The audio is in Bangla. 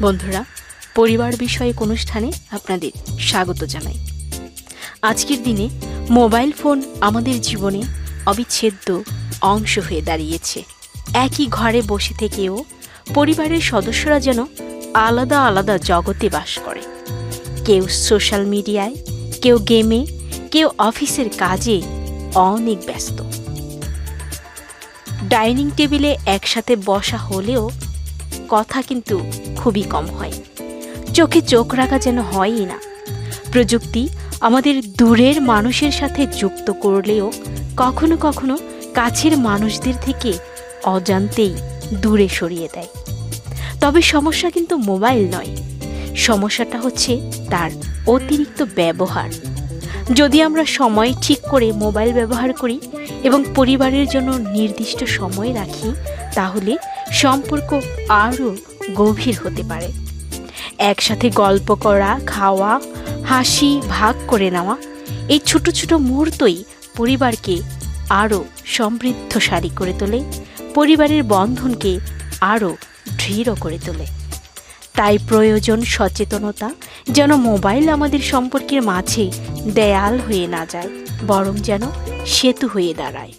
বন্ধুরা, পরিবার বিষয়ক অনুষ্ঠানে আপনাদের স্বাগত জানাই। আজকের দিনে মোবাইল ফোন আমাদের জীবনে অবিচ্ছেদ্য অংশ হয়ে দাঁড়িয়েছে। একই ঘরে বসে থেকেও পরিবারের সদস্যরা যেন আলাদা আলাদা জগতে বাস করে। কেউ সোশ্যাল মিডিয়ায়, কেউ গেমে, কেউ অফিসের কাজে অনেক ব্যস্ত। ডাইনিং টেবিলে একসাথে বসা হলেও কথা কিন্তু খুবই কম হয়। চোখে চোখ রাখা যেন হয়ই না। প্রযুক্তি আমাদের দূরের মানুষের সাথে যুক্ত করলেও কখনো কখনো কাছের মানুষদের থেকে অজান্তেই দূরে সরিয়ে দেয়। তবে সমস্যা কিন্তু মোবাইল নয়, সমস্যাটা হচ্ছে তার অতিরিক্ত ব্যবহার। যদি আমরা সময় ঠিক করে মোবাইল ব্যবহার করি এবং পরিবারের জন্য নির্দিষ্ট সময় রাখি, তাহলে সম্পর্ক আরও গভীর হতে পারে। একসাথে গল্প করা, খাওয়া, হাসি ভাগ করে নেওয়া, এই ছোট ছোট মুহূর্তই পরিবারকে আরও সমৃদ্ধশালী করে তোলে, পরিবারের বন্ধনকে আরও দৃঢ় করে তোলে। তাই প্রয়োজন সচেতনতা, যেন মোবাইল আমাদের সম্পর্কের মাঝে দেয়াল হয়ে না যায়, বরং যেন সেতু হয়ে দাঁড়ায়।